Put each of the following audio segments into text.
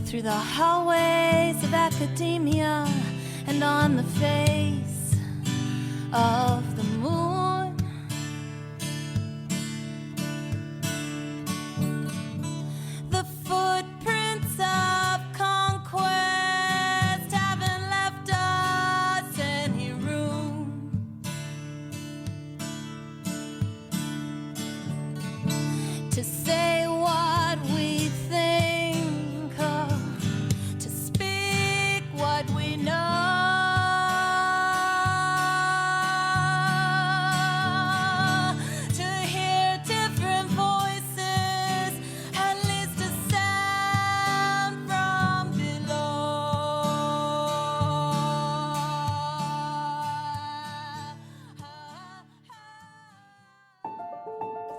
through the hallways of academia and on the face of the moon. The footprints of conquest haven't left us any room to say what we think, to speak what we know.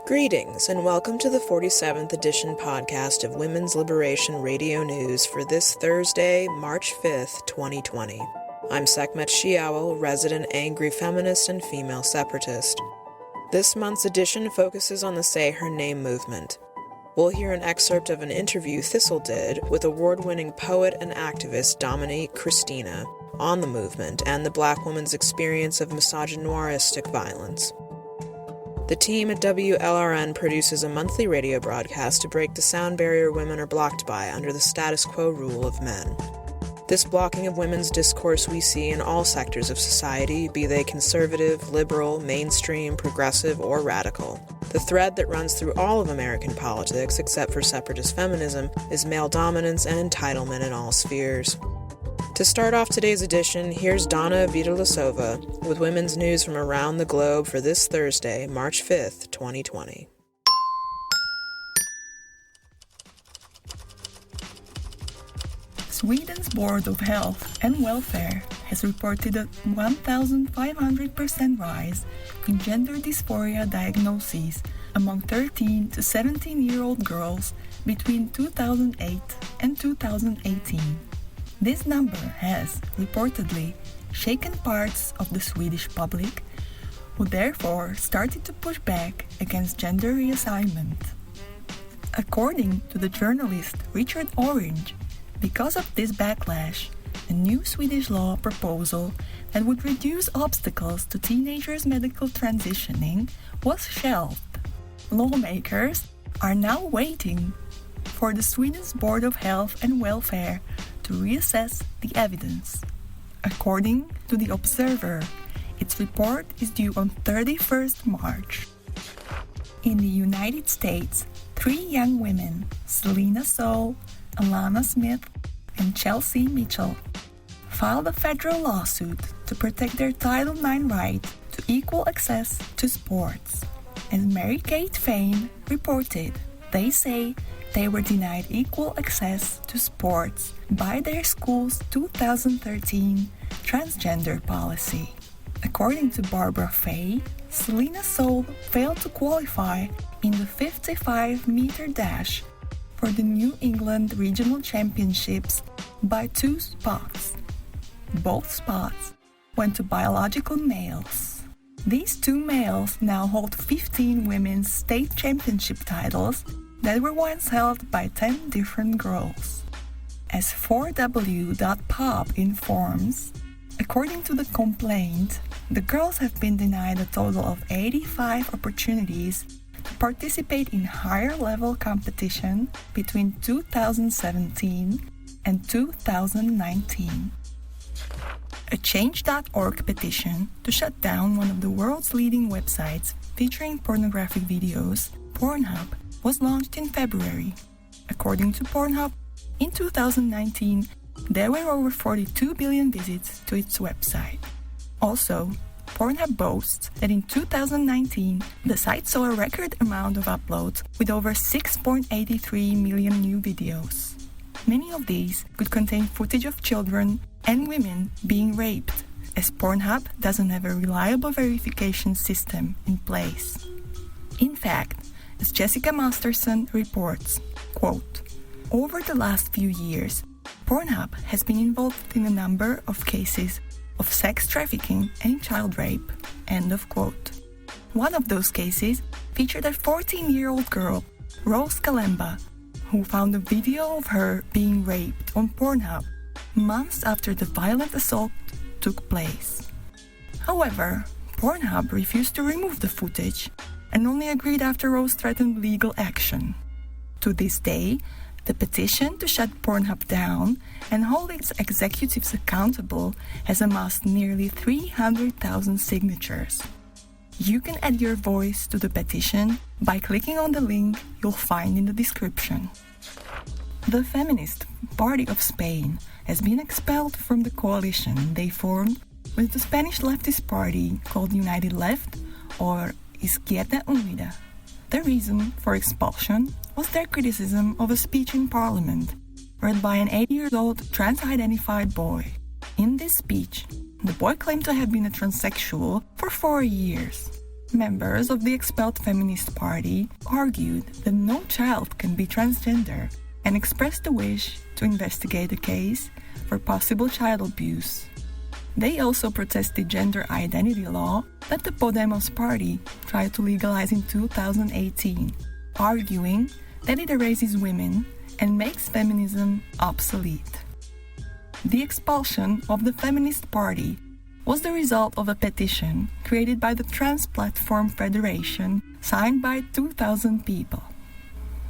Greetings, and welcome to the 47th edition podcast of Women's Liberation Radio News for this Thursday, March 5th, 2020. I'm Sekhmet SheOwl, resident angry feminist and female separatist. This month's edition focuses on the Say Her Name movement. We'll hear an excerpt of an interview Thistle did with award-winning poet and activist Dominique Christina on the movement and the Black woman's experience of misogynoiristic violence. The team at WLRN produces a monthly radio broadcast to break the sound barrier women are blocked by under the status quo rule of men. This blocking of women's discourse we see in all sectors of society, be they conservative, liberal, mainstream, progressive, or radical. The thread that runs through all of American politics, except for separatist feminism, is male dominance and entitlement in all spheres. To start off today's edition, here's Donna Vitalasova with women's news from around the globe for this Thursday, March 5th, 2020. Sweden's Board of Health and Welfare has reported a 1,500% rise in gender dysphoria diagnoses among 13 to 17-year-old girls between 2008 and 2018. This number has, reportedly, shaken parts of the Swedish public, who therefore started to push back against gender reassignment. According to the journalist Richard Orange, because of this backlash, a new Swedish law proposal that would reduce obstacles to teenagers' medical transitioning was shelved. Lawmakers are now waiting for the Sweden's Board of Health and Welfare to reassess the evidence. According to The Observer, its report is due on 31st March. In the United States, 3 young women, Selena Soule, Alana Smith, and Chelsea Mitchell, filed a federal lawsuit to protect their Title IX right to equal access to sports. As Mary-Kate Fain reported, they say they were denied equal access to sports by their school's 2013 transgender policy. According to Barbara Fay, Selena Soule failed to qualify in the 55-meter dash for the New England Regional Championships by 2 spots. Both spots went to biological males. These 2 males now hold 15 women's state championship titles that were once held by 10 different girls. As 4W.pub informs, according to the complaint, the girls have been denied a total of 85 opportunities to participate in higher-level competition between 2017 and 2019. A Change.org petition to shut down one of the world's leading websites featuring pornographic videos, Pornhub, was launched in February. According to Pornhub, in 2019, there were over 42 billion visits to its website. Also, Pornhub boasts that in 2019, the site saw a record amount of uploads with over 6.83 million new videos. Many of these could contain footage of children and women being raped, as Pornhub doesn't have a reliable verification system in place. In fact, as Jessica Masterson reports, quote, "Over the last few years, Pornhub has been involved in a number of cases of sex trafficking and child rape," end of quote. One of those cases featured a 14-year-old girl, Rose Kalemba, who found a video of her being raped on Pornhub months after the violent assault took place. However, Pornhub refused to remove the footage and only agreed after Rose threatened legal action. To this day, the petition to shut Pornhub down and hold its executives accountable has amassed nearly 300,000 signatures. You can add your voice to the petition by clicking on the link you'll find in the description. The Feminist Party of Spain has been expelled from the coalition they formed with the Spanish leftist party called United Left, or Izquierda Unida. The reason for expulsion was their criticism of a speech in Parliament, read by an 8-year-old trans-identified boy. In this speech, the boy claimed to have been a transsexual for 4 years. Members of the expelled Feminist Party argued that no child can be transgender and expressed a wish to investigate the case for possible child abuse. They also protested gender identity law that the Podemos party tried to legalize in 2018, arguing that it erases women and makes feminism obsolete. The expulsion of the Feminist Party was the result of a petition created by the Trans Platform Federation, signed by 2,000 people.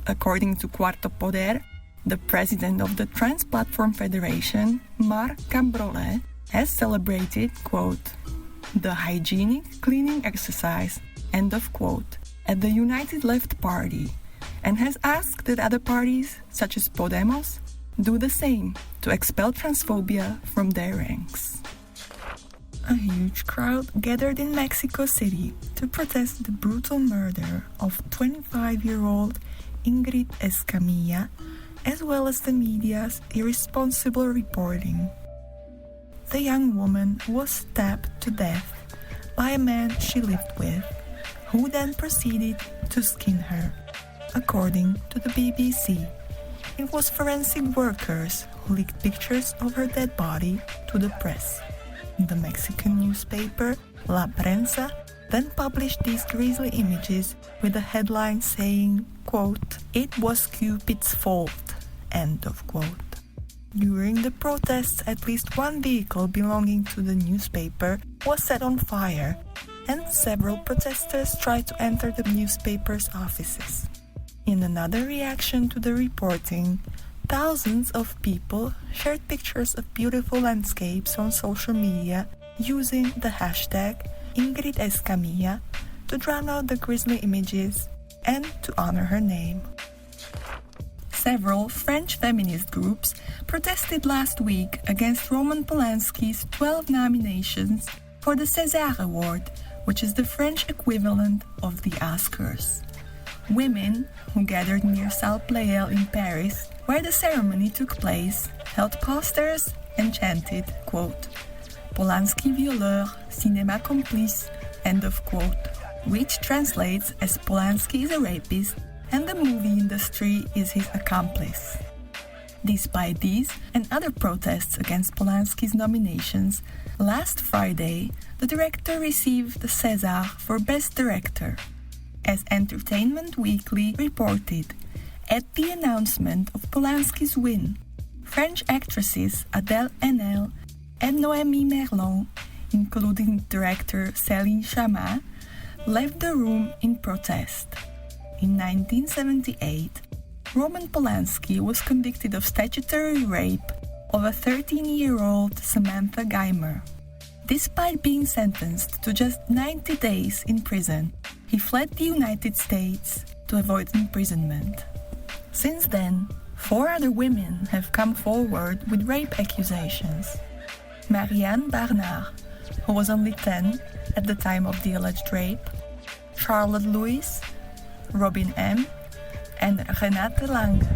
According to Cuarto Poder, the president of the Trans Platform Federation, Mar Cambrole, has celebrated, quote, the hygienic cleaning exercise, end of quote, at the United Left Party, and has asked that other parties, such as Podemos, do the same to expel transphobia from their ranks. A huge crowd gathered in Mexico City to protest the brutal murder of 25-year-old Ingrid Escamilla, as well as the media's irresponsible reporting. The young woman was stabbed to death by a man she lived with, who then proceeded to skin her. According to the BBC, it was forensic workers who leaked pictures of her dead body to the press. The Mexican newspaper La Prensa then published these grisly images with a headline saying, quote, "It was Cupid's fault," end of quote. During the protests, at least one vehicle belonging to the newspaper was set on fire, and several protesters tried to enter the newspaper's offices. In another reaction to the reporting, thousands of people shared pictures of beautiful landscapes on social media using the hashtag Ingrid Escamilla to drown out the grisly images and to honor her name. Several French feminist groups protested last week against Roman Polanski's 12 nominations for the César Award, which is the French equivalent of the Oscars. Women who gathered near Salle Pleyel in Paris, where the ceremony took place, held posters and chanted, quote, "Polanski violeur, cinéma complice," end of quote, which translates as Polanski is a rapist and the movie industry is his accomplice. Despite these and other protests against Polanski's nominations, last Friday, the director received the César for Best Director. As Entertainment Weekly reported, at the announcement of Polanski's win, French actresses Adèle Haenel and Noémie Merlan, including director Céline Sciamma, left the room in protest. In 1978, Roman Polanski was convicted of statutory rape of a 13-year-old Samantha Geimer. Despite being sentenced to just 90 days in prison, he fled the United States to avoid imprisonment. Since then, 4 other women have come forward with rape accusations. Marianne Barnard, who was only 10 at the time of the alleged rape, Charlotte Lewis, Robin M., and Renate Lange.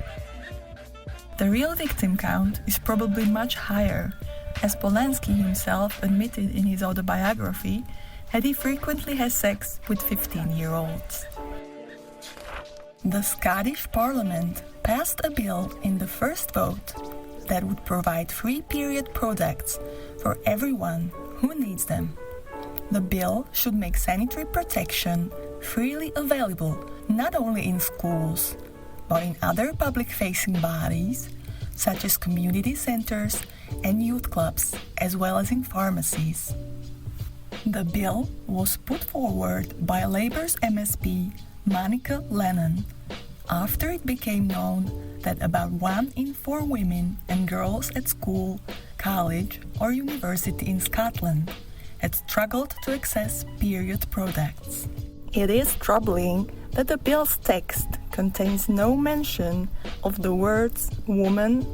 The real victim count is probably much higher, as Polanski himself admitted in his autobiography that he frequently has sex with 15-year-olds. The Scottish Parliament passed a bill in the first vote that would provide free period products for everyone who needs them. The bill should make sanitary protection freely available not only in schools, but in other public-facing bodies, such as community centers and youth clubs, as well as in pharmacies. The bill was put forward by Labour's MSP, Monica Lennon, after it became known that about 1 in 4 women and girls at school, college, or university in Scotland had struggled to access period products. It is troubling that the bill's text contains no mention of the words woman,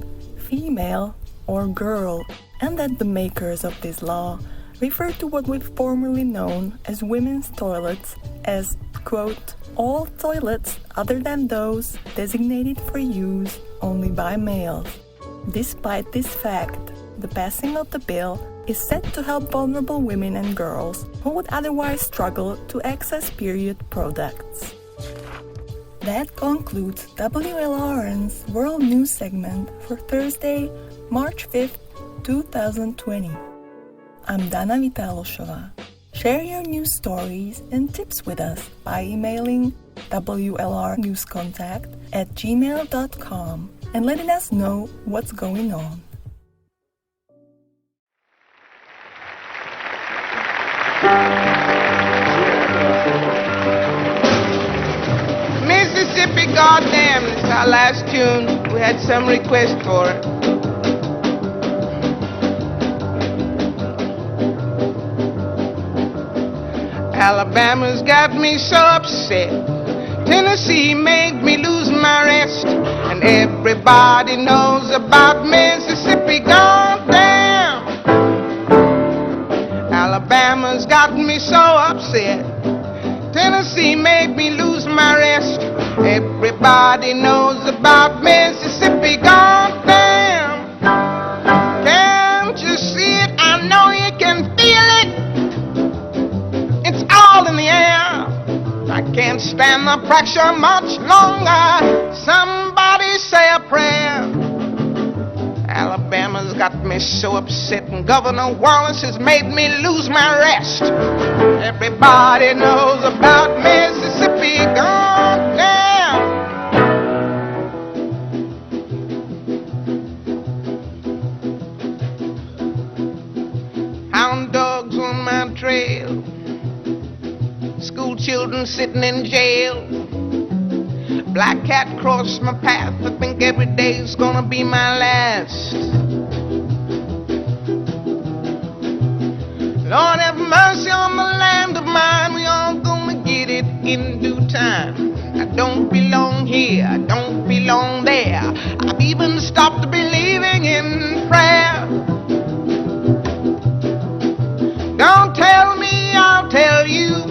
female, or girl, and that the makers of this law refer to what we've formerly known as women's toilets as, quote, all toilets other than those designated for use only by males. Despite this fact, the passing of the bill is set to help vulnerable women and girls who would otherwise struggle to access period products. That concludes WLRN's World News segment for Thursday, March 5th, 2020. I'm Dana Vitaloshova. Share your news stories and tips with us by emailing WLRnewscontact@gmail.com and letting us know what's going on. Mississippi, goddamn, it's our last tune. We had some request for it. Alabama's got me so upset. Tennessee made me lose my rest. And everybody knows about Mississippi, goddamn. Alabama's got me so upset. Tennessee made me lose my rest. Everybody knows about Mississippi, goddamn. Can't you see it? I know you can feel it. It's all in the air. I can't stand the pressure much longer. Somebody say a prayer. Alabama's got me so upset, and Governor Wallace has made me lose my rest. Everybody knows about Mississippi, goddamn. Hound dogs on my trail, school children sitting in jail. Black cat crossed my path. I think every day's gonna be my last. Lord have mercy on the land of mine. We all gonna get it in due time. I don't belong here, I don't belong there. I've even stopped believing in prayer. Don't tell me, I'll tell you.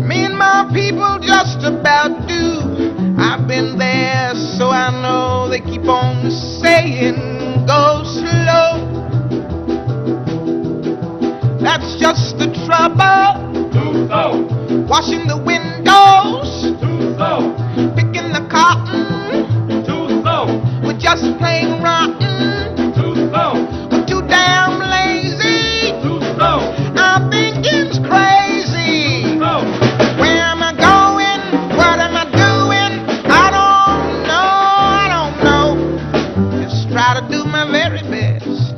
Me and my people just about do. I've been there, so I know they keep on saying, go slow. That's just the trouble. Too slow. Washing the windows. Too slow. Picking the cotton. Too slow. We're just plain rotten. Too slow. We're too damn lazy. Too slow. I think it's crazy. Too slow. Where am I going? What am I doing? I don't know. Just try to do my very best.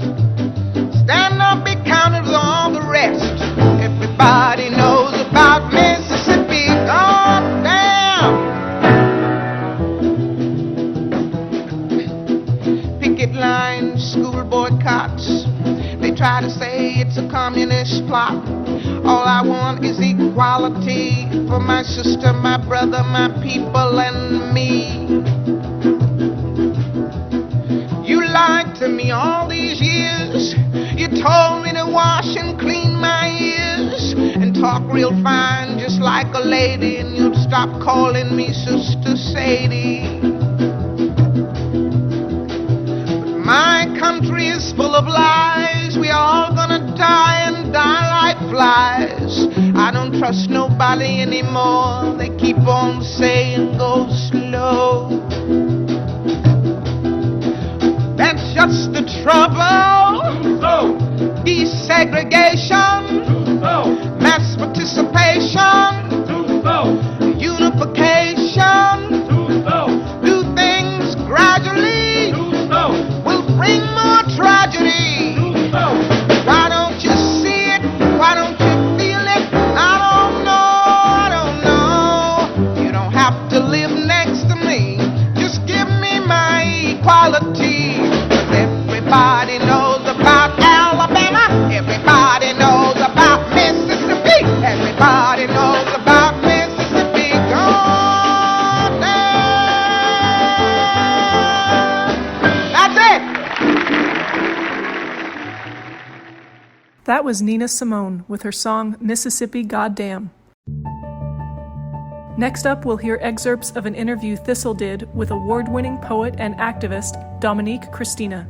Stand up, be counted with all the rest. Everybody knows about Mississippi, goddamn. Picket lines, school boycotts. They try to say it's a communist plot. All I want is equality for my sister, my brother, my people, and me. You lied to me all these years. You told me to wash and clean my ears and talk real fine just like a lady, and you'd stop calling me Sister Sadie. But my country is full of lies. We all gonna die and die like flies. I don't trust nobody anymore. They keep on saying go slow. That's just the trouble. Too slow. Desegregation. Too slow. Mass participation. Too slow. Unification. Too slow. Do Everybody knows about Alabama. Everybody knows about Mississippi. Everybody knows about Mississippi. Gone down. That's it. That was Nina Simone with her song Mississippi Goddamn. Next up, we'll hear excerpts of an interview Thistle did with award-winning poet and activist Dominique Christina.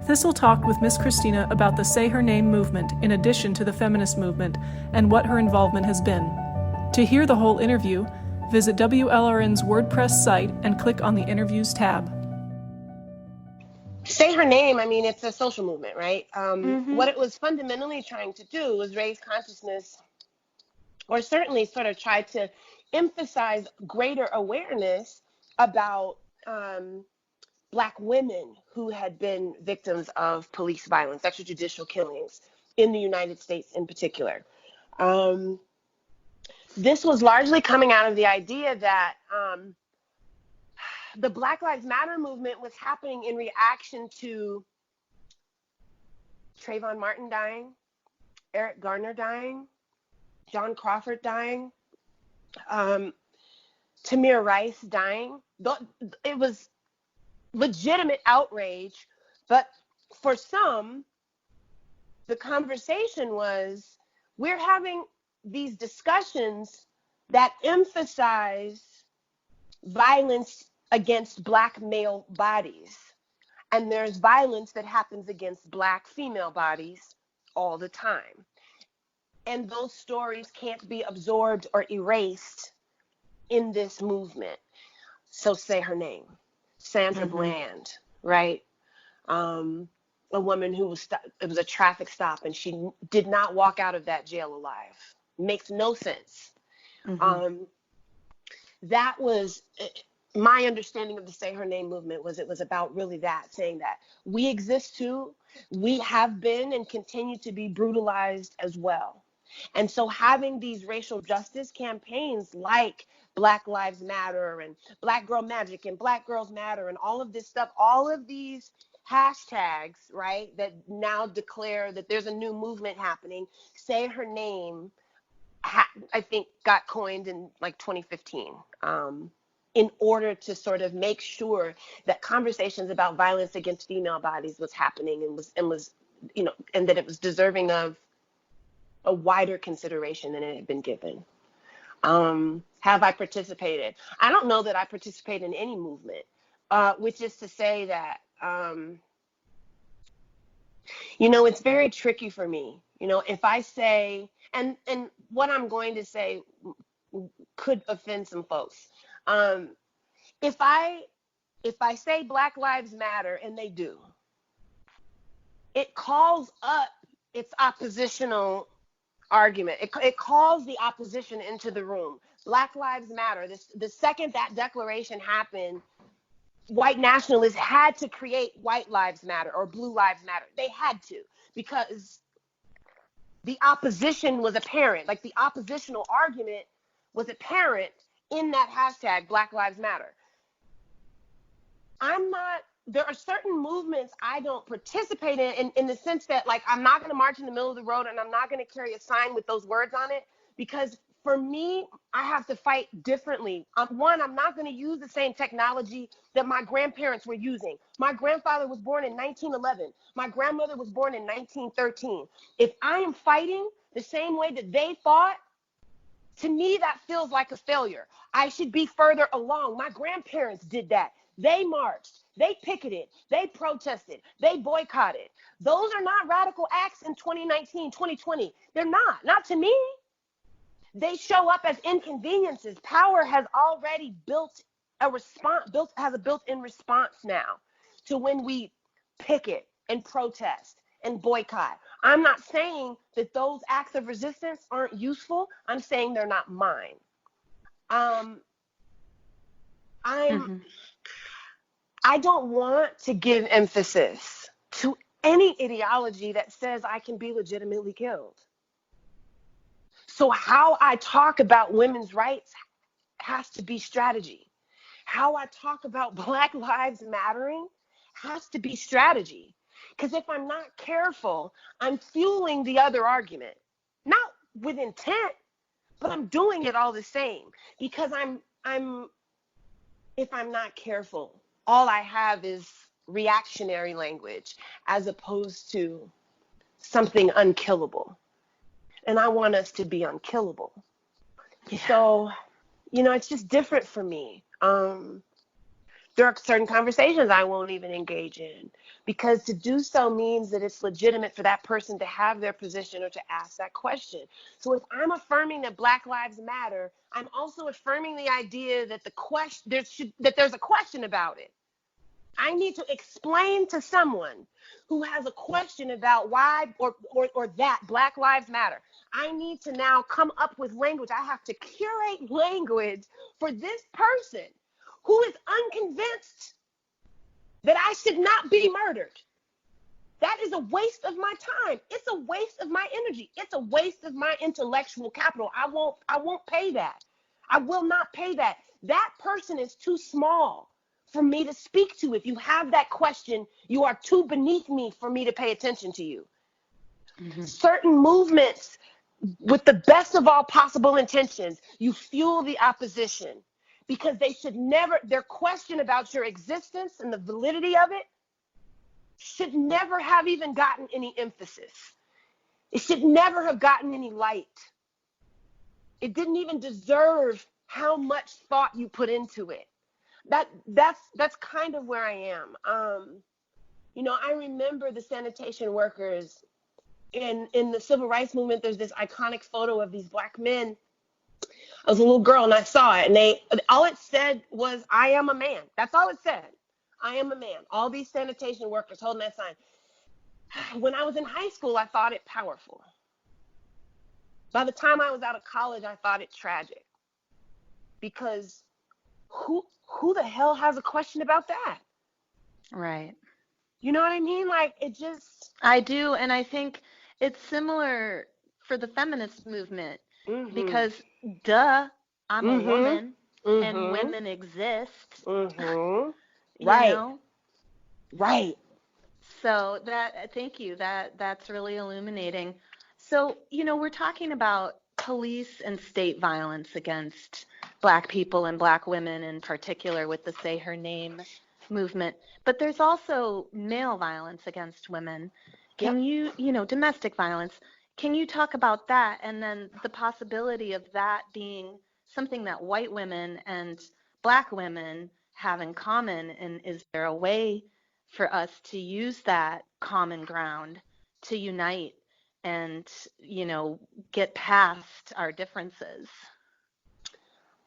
Thistle talked with Miss Christina about the Say Her Name movement in addition to the feminist movement and what her involvement has been. To hear the whole interview, visit WLRN's WordPress site and click on the Interviews tab. Say Her Name, I mean, it's a social movement, right? What it was fundamentally trying to do was raise consciousness, or certainly sort of try to emphasize greater awareness about Black women who had been victims of police violence, extrajudicial killings in the United States in particular. This was largely coming out of the idea that the Black Lives Matter movement was happening in reaction to Trayvon Martin dying, Eric Garner dying, John Crawford dying, Tamir Rice dying. It was legitimate outrage, but for some, the conversation was, we're having these discussions that emphasize violence against Black male bodies, and there's violence that happens against Black female bodies all the time. And those stories can't be absorbed or erased in this movement. So say her name, Sandra Bland, right? A woman who was, it was a traffic stop and she did not walk out of that jail alive. Makes no sense. That was, my understanding of the Say Her Name movement was it was about really that, saying that we exist too, we have been and continue to be brutalized as well. And so having these racial justice campaigns like Black Lives Matter and Black Girl Magic and Black Girls Matter and all of this stuff, all of these hashtags, right, that now declare that there's a new movement happening, Say Her Name, I think got coined in like 2015. In order to sort of make sure that conversations about violence against female bodies was happening and was, you know, and that it was deserving of a wider consideration than it had been given. Have I participated? I don't know that I participate in any movement, which is to say that, you know, it's very tricky for me. You know, if I say, and what I'm going to say could offend some folks. If I say Black Lives Matter, and they do, it calls up its oppositional argument. It calls the opposition into the room. Black Lives Matter. The second that declaration happened, white nationalists had to create White Lives Matter or Blue Lives Matter. They had to, because the opposition was apparent. Like the oppositional argument was apparent in that hashtag, Black Lives Matter. There are certain movements I don't participate in the sense that, like, I'm not going to march in the middle of the road and I'm not going to carry a sign with those words on it, because for me, I have to fight differently. One, I'm not going to use the same technology that my grandparents were using. My grandfather was born in 1911. My grandmother was born in 1913. If I am fighting the same way that they fought, to me, that feels like a failure. I should be further along. My grandparents did that. They marched, they picketed, they protested, they boycotted. Those are not radical acts in 2019, 2020. They're not to me. They show up as inconveniences. Power has already has a built-in response now to when we picket and protest and boycott. I'm not saying that those acts of resistance aren't useful. I'm saying they're not mine. I don't want to give emphasis to any ideology that says I can be legitimately killed. So how I talk about women's rights has to be strategy. How I talk about Black Lives Mattering has to be strategy. Because if I'm not careful, I'm fueling the other argument. Not with intent, but I'm doing it all the same. Because if I'm not careful, all I have is reactionary language as opposed to something unkillable. And I want us to be unkillable. Yeah. So, it's just different for me. There are certain conversations I won't even engage in, because to do so means that it's legitimate for that person to have their position or to ask that question. So if I'm affirming that Black Lives Matter, I'm also affirming the idea that there's a question about it. I need to explain to someone who has a question about why or that Black Lives Matter. I need to now come up with language. I have to curate language for this person who is unconvinced that I should not be murdered. That is a waste of my time. It's a waste of my energy. It's a waste of my intellectual capital. I won't pay that. I will not pay that. That person is too small for me to speak to. If you have that question, you are too beneath me for me to pay attention to you. Mm-hmm. Certain movements, with the best of all possible intentions, you fuel the opposition, because they should never, their question about your existence and the validity of it should never have even gotten any emphasis. It should never have gotten any light. It didn't even deserve how much thought you put into it. That's kind of where I am. I remember the sanitation workers in the civil rights movement. There's this iconic photo of these Black men. I was a little girl and I saw it, and all it said was, "I am a man." That's all it said. I am a man. All these sanitation workers holding that sign. When I was in high school, I thought it powerful. By the time I was out of college, I thought it tragic. Because who the hell has a question about that? Right. You know what I mean? Like, it just... I do, and I think it's similar for the feminist movement. Mm-hmm. Because, I'm a woman, and women exist. Mm-hmm. Right. Right. So thank you. That's really illuminating. So, we're talking about police and state violence against Black people and Black women in particular with the Say Her Name movement. But there's also male violence against women. Can you, domestic violence, can you talk about that, and then the possibility of that being something that white women and Black women have in common? And is there a way for us to use that common ground to unite and, get past our differences?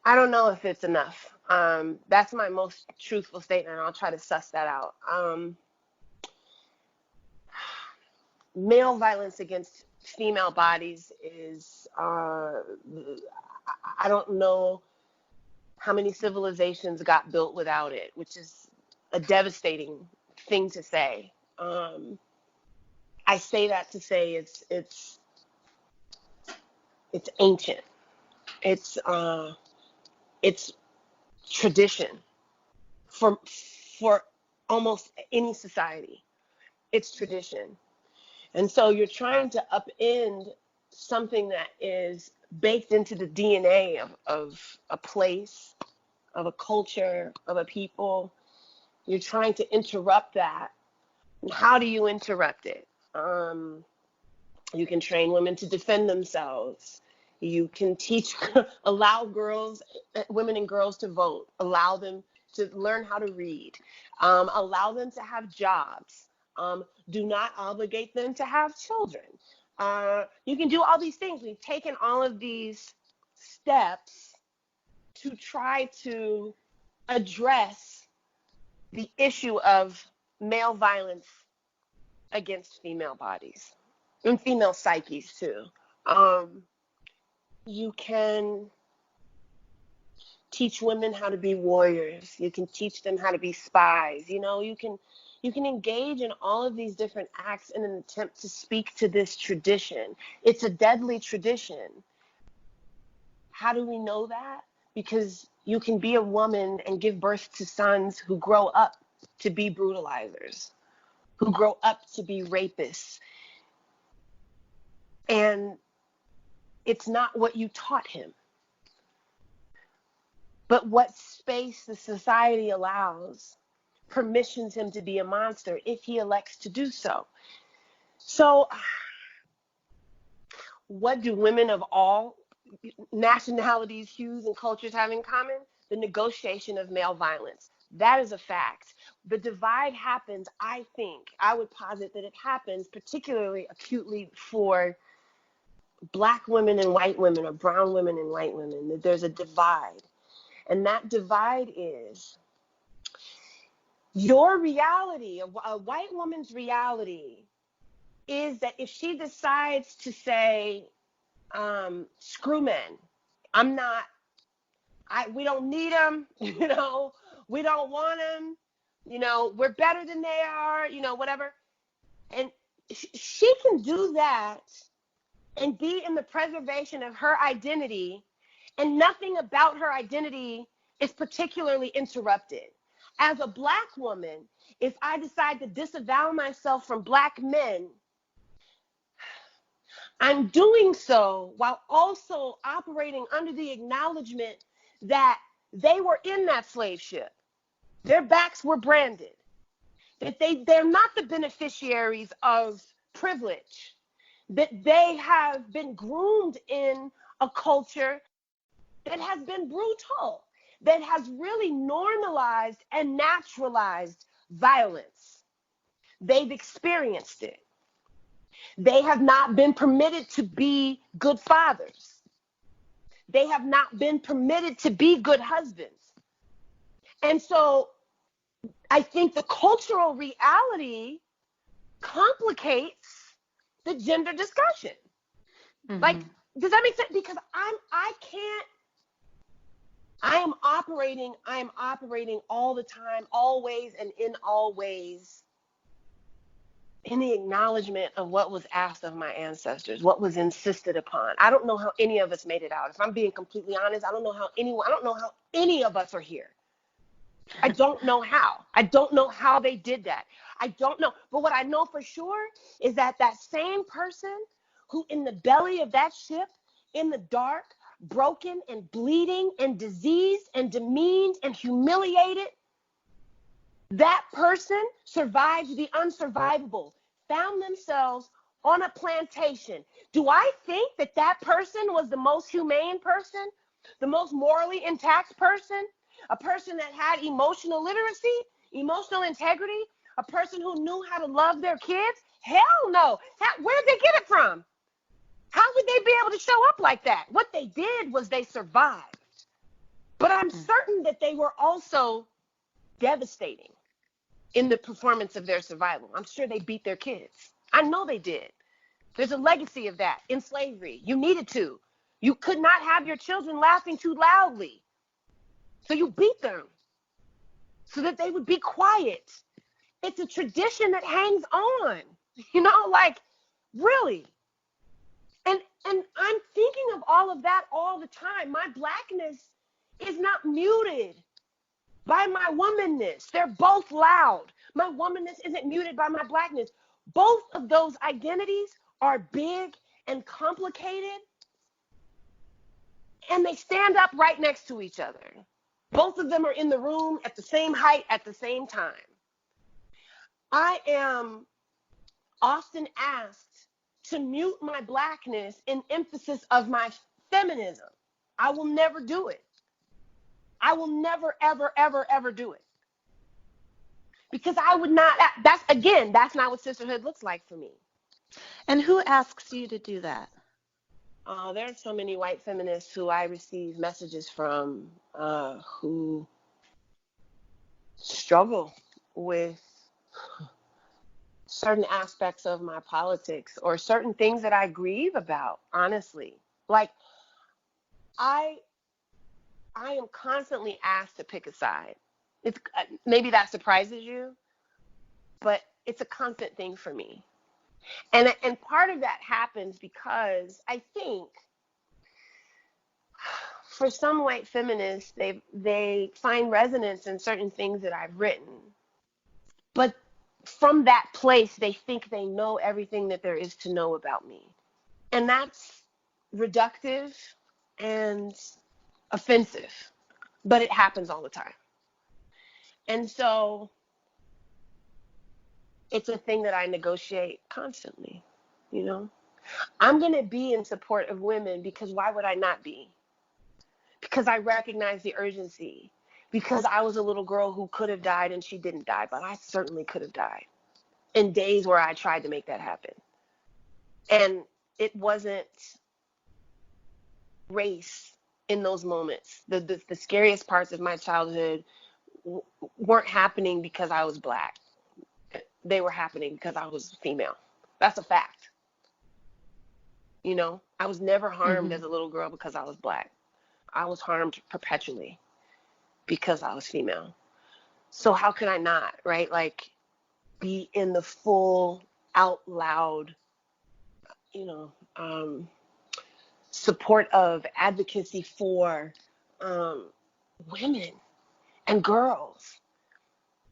I don't know if it's enough. That's my most truthful statement, and I'll try to suss that out. Male violence against female bodies is, I don't know how many civilizations got built without it, which is a devastating thing to say. I say that to say it's ancient. It's tradition for almost any society. It's tradition. And so you're trying to upend something that is baked into the DNA of a place, of a culture, of a people. You're trying to interrupt that. And how do you interrupt it? You can train women to defend themselves. You can allow women and girls to vote, allow them to learn how to read, allow them to have jobs. Do not obligate them to have children. You can do all these things. We've taken all of these steps to try to address the issue of male violence against female bodies and female psyches too. You can teach women how to be warriors. You can teach them how to be spies. You can engage in all of these different acts in an attempt to speak to this tradition. It's a deadly tradition. How do we know that? Because you can be a woman and give birth to sons who grow up to be brutalizers, who grow up to be rapists. And it's not what you taught him, but what space the society allows permissions him to be a monster if he elects to do so. So what do women of all nationalities, hues, and cultures have in common? The negotiation of male violence. That is a fact. The divide happens, I would posit that it happens particularly acutely for Black women and white women, or brown women and white women. That there's a divide. And that divide is your reality, a white woman's reality, is that if she decides to say, screw men, we don't need them, we don't want them, we're better than they are, whatever. And she can do that and be in the preservation of her identity, and nothing about her identity is particularly interrupted. As a Black woman, if I decide to disavow myself from Black men, I'm doing so while also operating under the acknowledgement that they were in that slave ship. Their backs were branded. That they're not the beneficiaries of privilege. That they have been groomed in a culture that has been brutal, that has really normalized and naturalized violence. They've experienced it. They have not been permitted to be good fathers. They have not been permitted to be good husbands. And so I think the cultural reality complicates the gender discussion. Mm-hmm. Like, does that make sense? Because I am operating all the time, always and in all ways, in the acknowledgement of what was asked of my ancestors, what was insisted upon. I don't know how any of us made it out. If I'm being completely honest, I don't know how any of us are here. I don't know how. I don't know how they did that. I don't know. But what I know for sure is that that same person who in the belly of that ship, in the dark, broken and bleeding and diseased and demeaned and humiliated, that person survived the unsurvivable, found themselves on a plantation. Do I think that that person was the most humane person, the most morally intact person, a person that had emotional literacy, emotional integrity, a person who knew how to love their kids? Hell no. Where'd they get it from? How would they be able to show up like that? What they did was they survived. But I'm certain that they were also devastating in the performance of their survival. I'm sure they beat their kids. I know they did. There's a legacy of that in slavery. You needed to. You could not have your children laughing too loudly. So you beat them so that they would be quiet. It's a tradition that hangs on, really. And I'm thinking of all of that all the time. My Blackness is not muted by my womanness. They're both loud. My womanness isn't muted by my Blackness. Both of those identities are big and complicated, and they stand up right next to each other. Both of them are in the room at the same height at the same time. I am often asked to mute my Blackness in emphasis of my feminism. I will never do it. I will never, ever, ever, ever do it. Because I would not, that's not what sisterhood looks like for me. And who asks you to do that? There are so many white feminists who I receive messages from who struggle with certain aspects of my politics or certain things that I grieve about, honestly. Like, I am constantly asked to pick a side. It's maybe that surprises you, but it's a constant thing for me. And part of that happens because I think for some white feminists, they find resonance in certain things that I've written. But from that place, they think they know everything that there is to know about me. And that's reductive and offensive, but it happens all the time. And so it's a thing that I negotiate constantly, you know? I'm going to be in support of women because why would I not be? Because I recognize the urgency. Because I was a little girl who could have died and she didn't die, but I certainly could have died in days where I tried to make that happen. And it wasn't race in those moments. The scariest parts of my childhood weren't happening because I was Black. They were happening because I was female. That's a fact. You know, I was never harmed as a little girl because I was Black. I was harmed perpetually because I was female. So how could I not, right? Like, be in the full, out loud, you know, support of advocacy for women and girls.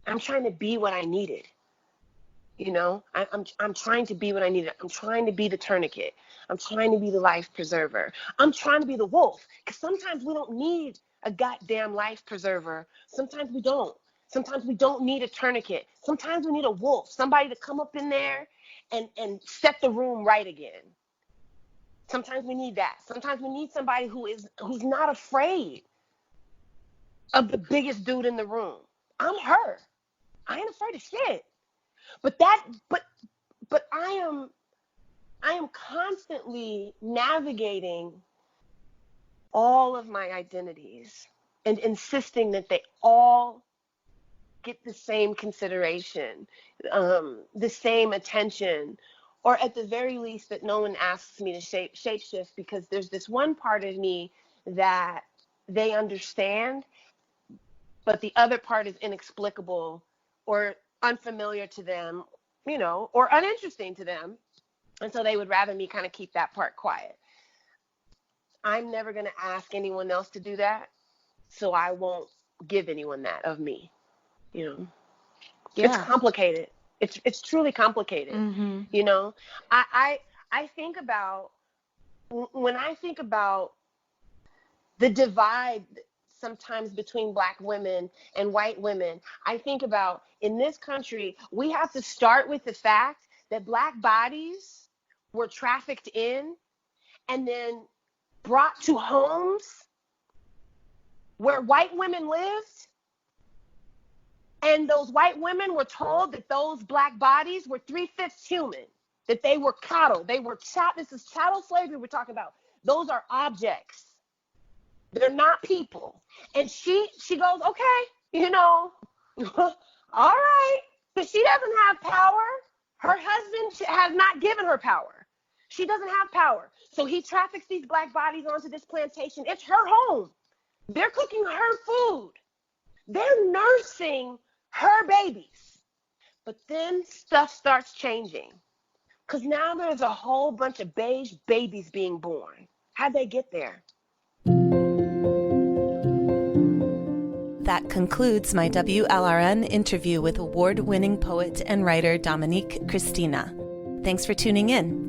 I'm trying to be what I needed. You know, I'm trying to be what I needed. I'm trying to be the tourniquet. I'm trying to be the life preserver. I'm trying to be the wolf, because sometimes we don't need a goddamn life preserver. Sometimes we don't. Sometimes we don't need a tourniquet. Sometimes we need a wolf, somebody to come up in there and set the room right again. Sometimes we need that. Sometimes we need somebody who's not afraid of the biggest dude in the room. I'm her. I ain't afraid of shit. But I am constantly navigating all of my identities and insisting that they all get the same consideration, the same attention, or at the very least that no one asks me to shapeshift, because there's this one part of me that they understand, but the other part is inexplicable or unfamiliar to them, you know, or uninteresting to them. And so they would rather me kind of keep that part quiet. I'm never going to ask anyone else to do that, so I won't give anyone that of me, you know. Yeah. It's complicated. It's truly complicated. Mm-hmm. You know, I think about, when I think about the divide sometimes between Black women and white women, I think about, in this country, we have to start with the fact that Black bodies were trafficked in and then brought to homes where white women lived. And those white women were told that those Black bodies were 3/5 human, that they were cattle. They were this is chattel slavery we're talking about. Those are objects. They're not people. And she goes, okay, you know, all right. But she doesn't have power. Her husband has not given her power. She doesn't have power. So he traffics these Black bodies onto this plantation. It's her home. They're cooking her food. They're nursing her babies. But then stuff starts changing, because now there's a whole bunch of beige babies being born. How'd they get there? That concludes my WLRN interview with award-winning poet and writer Dominique Christina. Thanks for tuning in.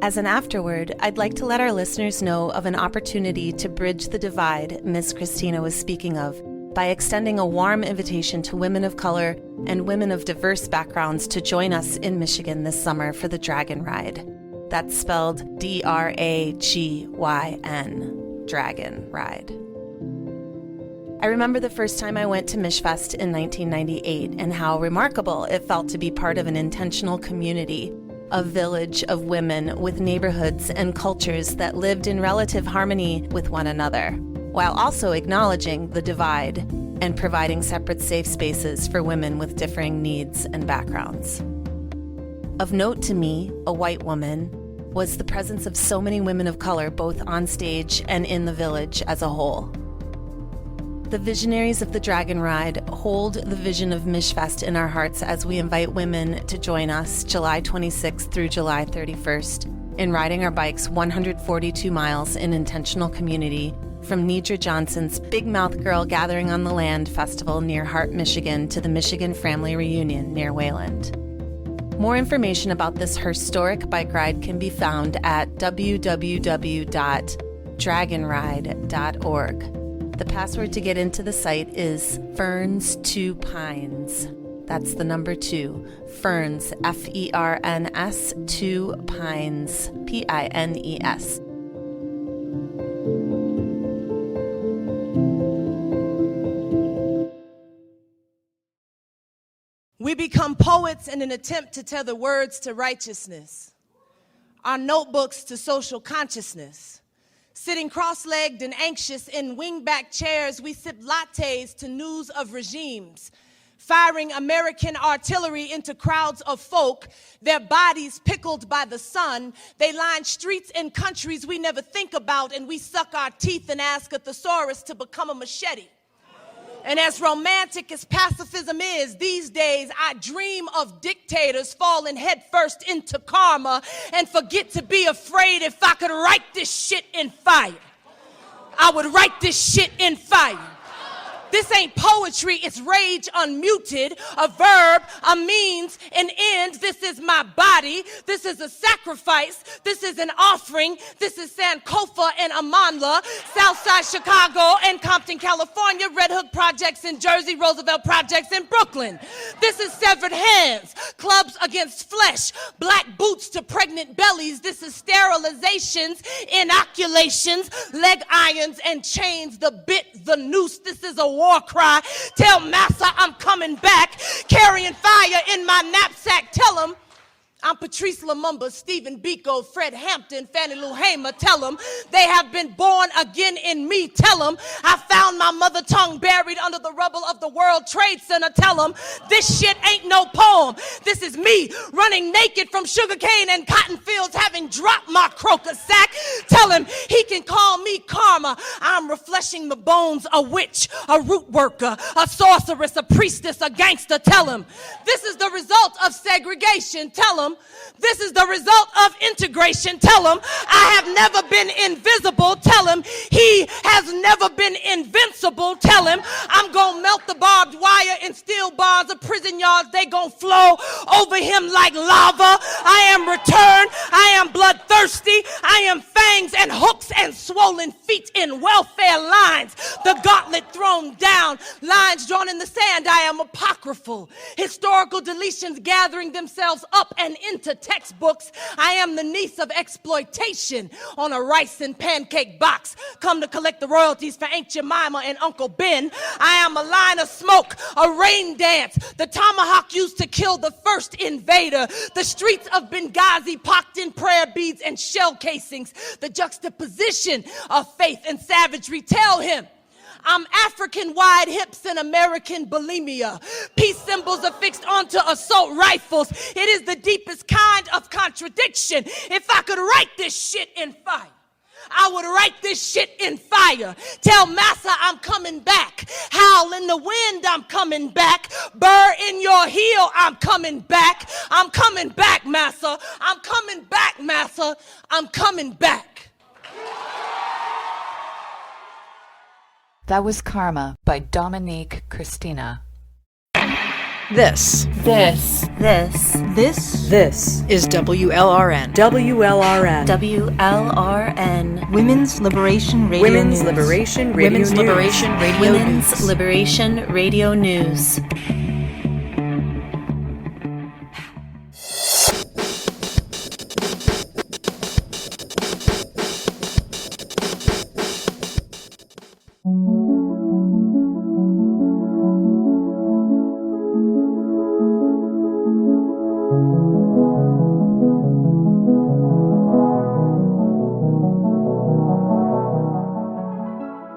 As an afterword, I'd like to let our listeners know of an opportunity to bridge the divide Ms. Christina was speaking of by extending a warm invitation to women of color and women of diverse backgrounds to join us in Michigan this summer for the Dragyn Ride. That's spelled Dragyn, Dragyn Ride. I remember the first time I went to Mishfest in 1998 and how remarkable it felt to be part of an intentional community, a village of women with neighborhoods and cultures that lived in relative harmony with one another, while also acknowledging the divide and providing separate safe spaces for women with differing needs and backgrounds. Of note to me, a white woman, was the presence of so many women of color both on stage and in the village as a whole. The visionaries of the Dragyn Ride hold the vision of Mishfest in our hearts as we invite women to join us July 26th through July 31st in riding our bikes 142 miles in intentional community from Nidra Johnson's Big Mouth Girl Gathering on the Land festival near Hart, Michigan to the Michigan Family Reunion near Wayland. More information about this historic bike ride can be found at www.dragynride.org. The password to get into the site is Ferns2Pines. That's the number 2. Ferns, Ferns, 2 Pines, Pines. We become poets in an attempt to tether words to righteousness, our notebooks to social consciousness. Sitting cross-legged and anxious in wingback chairs, we sip lattes to news of regimes, firing American artillery into crowds of folk, their bodies pickled by the sun. They line streets in countries we never think about, and we suck our teeth and ask a thesaurus to become a machete. And as romantic as pacifism is, these days I dream of dictators falling headfirst into karma and forget to be afraid. If I could write this shit in fire, I would write this shit in fire. This ain't poetry, it's rage unmuted, a verb, a means, an end. This is my body. This is a sacrifice. This is an offering. This is Sankofa and Amanla, Southside Chicago and Compton, California, Red Hook Projects in Jersey, Roosevelt Projects in Brooklyn. This is severed hands, clubs against flesh, black boots to pregnant bellies. This is sterilizations, inoculations, leg irons and chains, the bit, the noose. This is a war cry. Tell Massa I'm coming back, carrying fire in my knapsack. Tell him I'm Patrice Lumumba, Stephen Biko, Fred Hampton, Fannie Lou Hamer. Tell them they have been born again in me. Tell them I found my mother tongue buried under the rubble of the World Trade Center. Tell them this shit ain't no poem. This is me running naked from sugarcane and cotton fields, having dropped my croaker sack. Tell him he can call me karma. I'm refreshing the bones, a witch, a root worker, a sorceress, a priestess, a gangster. Tell him this is the result of segregation. Tell him this is the result of integration. Tell him I have never been invisible. Tell him he has never been invincible. Tell him I'm gonna melt the barbed wire in steel bars of prison yards. They gonna flow over him like lava. I am returned. I am bloodthirsty. I am fangs and hooks and swollen feet in welfare lines. The gauntlet thrown down, lines drawn in the sand. I am apocryphal. Historical deletions gathering themselves up and into textbooks. I am the niece of exploitation on a rice and pancake box. Come to collect the royalties for Aunt Jemima and Uncle Ben. I am a line of smoke, a rain dance. The tomahawk used to kill the first invader. The streets of Benghazi pocked in prayer beads and shell casings. The juxtaposition of faith and savagery. Tell him I'm African wide hips and American bulimia. Peace symbols affixed onto assault rifles. It is the deepest kind of contradiction. If I could write this shit in fire, I would write this shit in fire. Tell Massa I'm coming back. Howl in the wind, I'm coming back. Burr in your heel, I'm coming back. I'm coming back, Massa. I'm coming back, Massa. I'm coming back. That was Karma by Dominique Christina. This is WLRN. WLRN. Women's Liberation Radio Women's News. Liberation Radio Women's News. Liberation Radio Women's News. Liberation Radio News.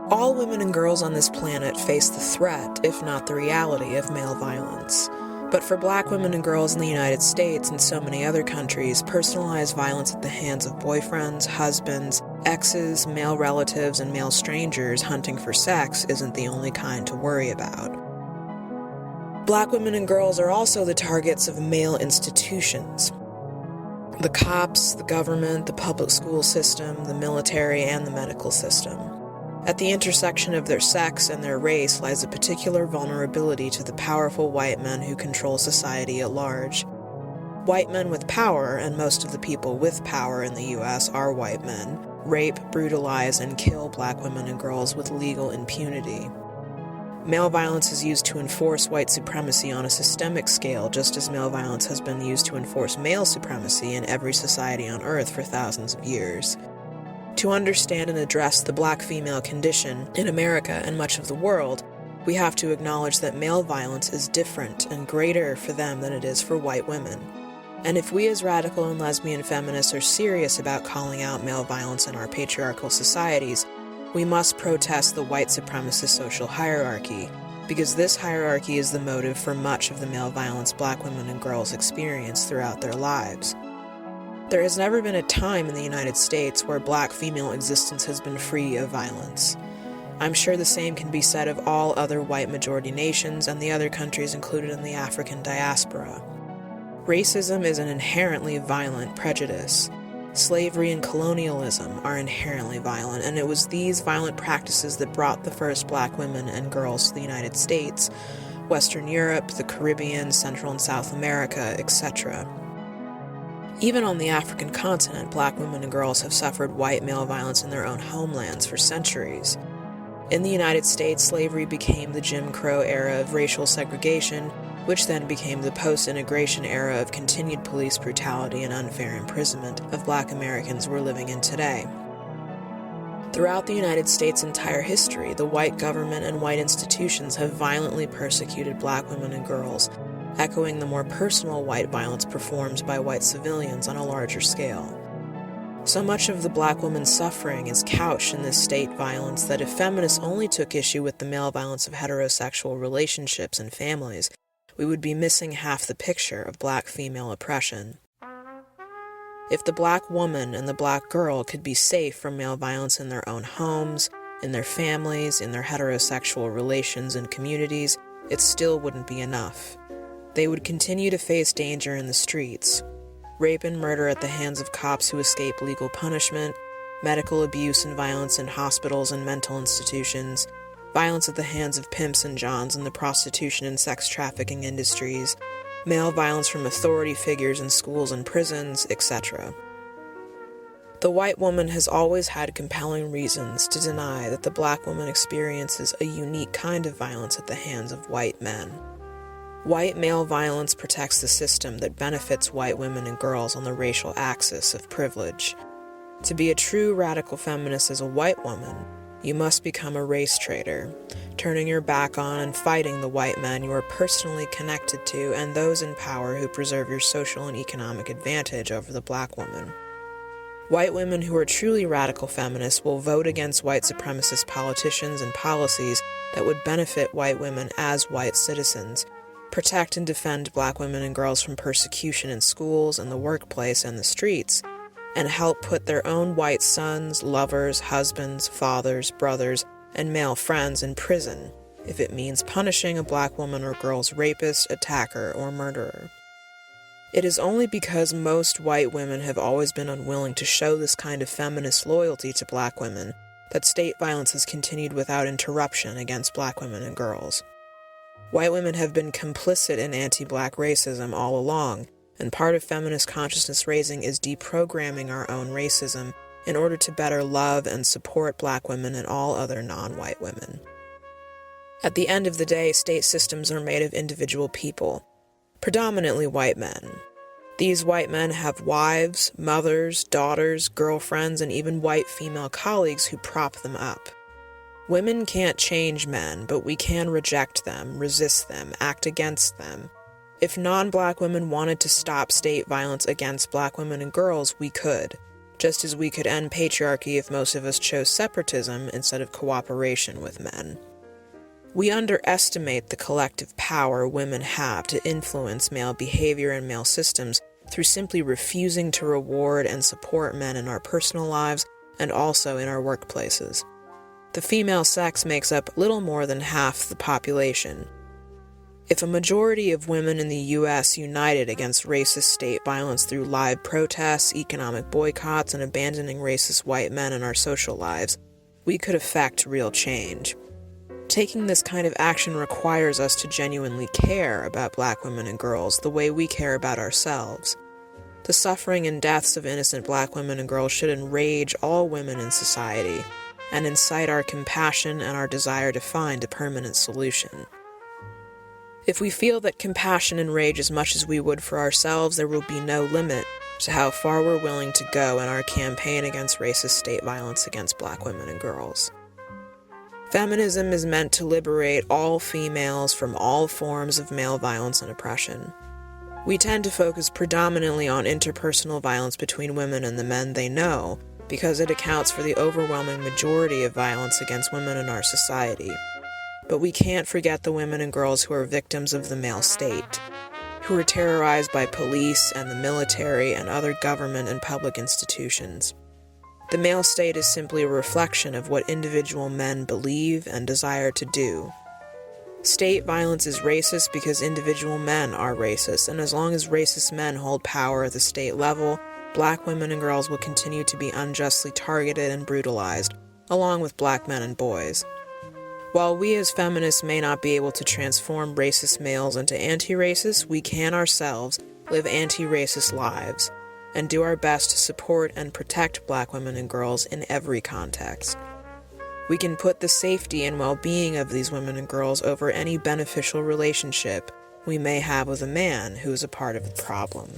All women and girls on this planet face the threat, if not the reality, of male violence. But for black women and girls in the United States and so many other countries, personalized violence at the hands of boyfriends, husbands, exes, male relatives, and male strangers hunting for sex isn't the only kind to worry about. Black women and girls are also the targets of male institutions. The cops, the government, the public school system, the military, and the medical system. At the intersection of their sex and their race lies a particular vulnerability to the powerful white men who control society at large. White men with power, and most of the people with power in the U.S. are white men, rape, brutalize, and kill black women and girls with legal impunity. Male violence is used to enforce white supremacy on a systemic scale, just as male violence has been used to enforce male supremacy in every society on Earth for thousands of years. To understand and address the black female condition in America and much of the world, we have to acknowledge that male violence is different and greater for them than it is for white women. And if we as radical and lesbian feminists are serious about calling out male violence in our patriarchal societies, we must protest the white supremacist social hierarchy, because this hierarchy is the motive for much of the male violence black women and girls experience throughout their lives. There has never been a time in the United States where black female existence has been free of violence. I'm sure the same can be said of all other white majority nations and the other countries included in the African diaspora. Racism is an inherently violent prejudice. Slavery and colonialism are inherently violent, and it was these violent practices that brought the first black women and girls to the United States, Western Europe, the Caribbean, Central and South America, etc. Even on the African continent, black women and girls have suffered white male violence in their own homelands for centuries. In the United States, slavery became the Jim Crow era of racial segregation, which then became the post-integration era of continued police brutality and unfair imprisonment of black Americans we're living in today. Throughout the United States' entire history, the white government and white institutions have violently persecuted black women and girls, echoing the more personal white violence performed by white civilians on a larger scale. So much of the black woman's suffering is couched in this state violence that if feminists only took issue with the male violence of heterosexual relationships and families, we would be missing half the picture of black female oppression. If the black woman and the black girl could be safe from male violence in their own homes, in their families, in their heterosexual relations and communities, it still wouldn't be enough. They would continue to face danger in the streets, rape and murder at the hands of cops who escape legal punishment, medical abuse and violence in hospitals and mental institutions, violence at the hands of pimps and johns in the prostitution and sex trafficking industries, male violence from authority figures in schools and prisons, etc. The white woman has always had compelling reasons to deny that the black woman experiences a unique kind of violence at the hands of white men. White male violence protects the system that benefits white women and girls on the racial axis of privilege. To be a true radical feminist as a white woman, you must become a race traitor, turning your back on and fighting the white men you are personally connected to and those in power who preserve your social and economic advantage over the black woman. White women who are truly radical feminists will vote against white supremacist politicians and policies that would benefit white women as white citizens, protect and defend black women and girls from persecution in schools and the workplace and the streets, and help put their own white sons, lovers, husbands, fathers, brothers, and male friends in prison if it means punishing a black woman or girl's rapist, attacker, or murderer. It is only because most white women have always been unwilling to show this kind of feminist loyalty to black women that state violence has continued without interruption against black women and girls. White women have been complicit in anti-black racism all along, and part of feminist consciousness raising is deprogramming our own racism in order to better love and support black women and all other non-white women. At the end of the day, state systems are made of individual people, predominantly white men. These white men have wives, mothers, daughters, girlfriends, and even white female colleagues who prop them up. Women can't change men, but we can reject them, resist them, act against them. If non-black women wanted to stop state violence against black women and girls, we could, just as we could end patriarchy if most of us chose separatism instead of cooperation with men. We underestimate the collective power women have to influence male behavior and male systems through simply refusing to reward and support men in our personal lives and also in our workplaces. The female sex makes up little more than half the population. If a majority of women in the U.S. united against racist state violence through live protests, economic boycotts, and abandoning racist white men in our social lives, we could effect real change. Taking this kind of action requires us to genuinely care about Black women and girls the way we care about ourselves. The suffering and deaths of innocent Black women and girls should enrage all women in society and incite our compassion and our desire to find a permanent solution. If we feel that compassion enrage as much as we would for ourselves, there will be no limit to how far we're willing to go in our campaign against racist state violence against Black women and girls. Feminism is meant to liberate all females from all forms of male violence and oppression. We tend to focus predominantly on interpersonal violence between women and the men they know, because it accounts for the overwhelming majority of violence against women in our society. But we can't forget the women and girls who are victims of the male state, who are terrorized by police and the military and other government and public institutions. The male state is simply a reflection of what individual men believe and desire to do. State violence is racist because individual men are racist, and as long as racist men hold power at the state level, Black women and girls will continue to be unjustly targeted and brutalized, along with Black men and boys. While we as feminists may not be able to transform racist males into anti-racists, we can ourselves live anti-racist lives and do our best to support and protect Black women and girls in every context. We can put the safety and well-being of these women and girls over any beneficial relationship we may have with a man who is a part of the problem.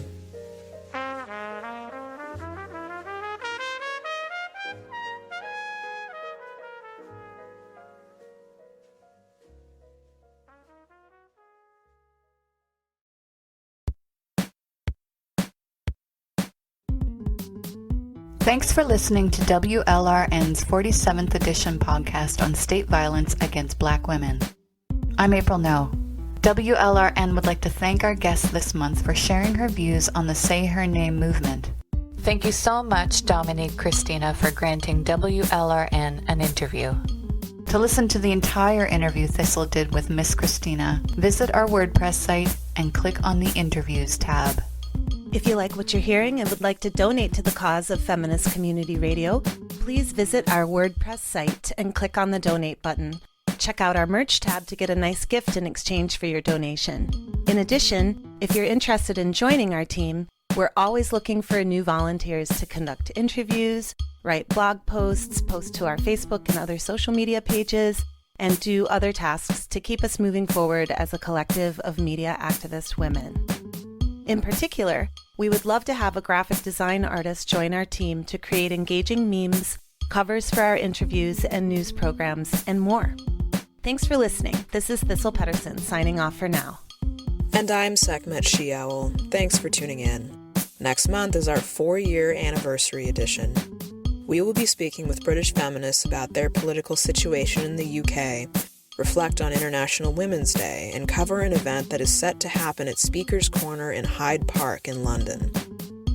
Thanks for listening to WLRN's 47th edition podcast on state violence against Black women. I'm April No. WLRN would like to thank our guest this month for sharing her views on the Say Her Name movement. Thank you so much, Dominique Christina, for granting WLRN an interview. To listen to the entire interview Thistle did with Miss Christina, visit our WordPress site and click on the Interviews tab. If you like what you're hearing and would like to donate to the cause of feminist community radio, please visit our WordPress site and click on the donate button. Check out our merch tab to get a nice gift in exchange for your donation. In addition, if you're interested in joining our team, we're always looking for new volunteers to conduct interviews, write blog posts, post to our Facebook and other social media pages, and do other tasks to keep us moving forward as a collective of media activist women. In particular, we would love to have a graphic design artist join our team to create engaging memes, covers for our interviews and news programs, and more. Thanks for listening. This is Thistle Pedersen signing off for now. And I'm Sekhmet SheOwl. Thanks for tuning in. Next month is our 4-year anniversary edition. We will be speaking with British feminists about their political situation in the UK, reflect on International Women's Day, and cover an event that is set to happen at Speaker's Corner in Hyde Park in London.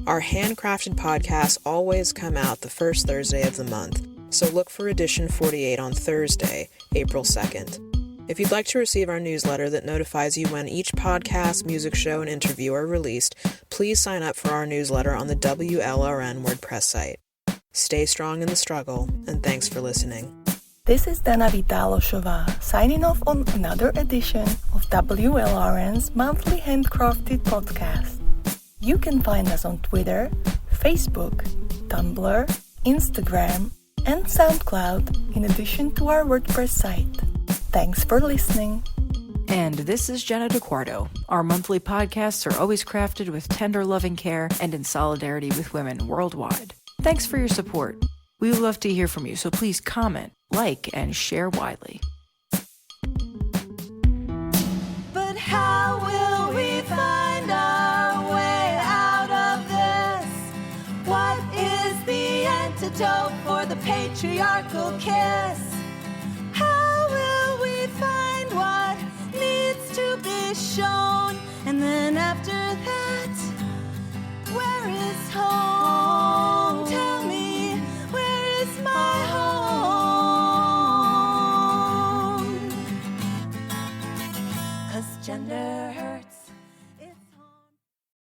Our handcrafted podcasts always come out the first Thursday of the month, so look for edition 48 on Thursday, April 2nd. If you'd like to receive our newsletter that notifies you when each podcast, music show, and interview are released, please sign up for our newsletter on the WLRN WordPress site. Stay strong in the struggle, and thanks for listening. This is Dana Vitalosova, signing off on another edition of WLRN's monthly handcrafted podcast. You can find us on Twitter, Facebook, Tumblr, Instagram, and SoundCloud, in addition to our WordPress site. Thanks for listening. And this is Jenna DeQuardo. Our monthly podcasts are always crafted with tender, loving care and in solidarity with women worldwide. Thanks for your support. We would love to hear from you, so please comment, like, and share widely. But how will we find our way out of this? What is the antidote for the patriarchal kiss? How will we find what needs to be shown? And then after that, where is home? Tell me, where is my home? 'Cause gender hurts.